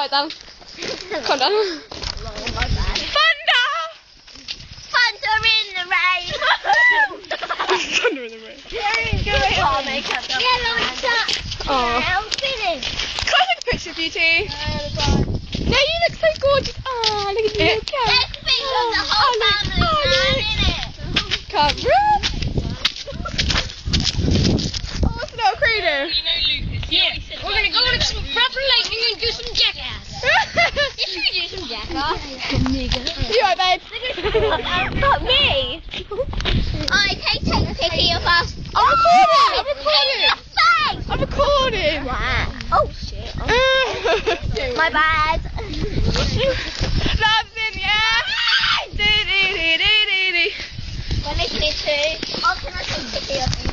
Alright, Dan. Come on, Dan. Thunder! Thunder in the rain. Thunder in the rain. I'll make up the Oh. I'm finished. Can I take a picture of you two? No, you look so gorgeous. Oh, look at you. There's pictures of the whole family now, innit? Come run. Oh, what's Lil Crewdemm? You know, Lucas. Yeah. We're gonna go on some proper lightning and do some jackass. Should we do some jackass? You alright, babe? Not me. Alright, take a picture of us. I'm recording. I'm recording. In your face. I'm recording. Wow. Oh shit. My bad. Love's in the air. We're listening to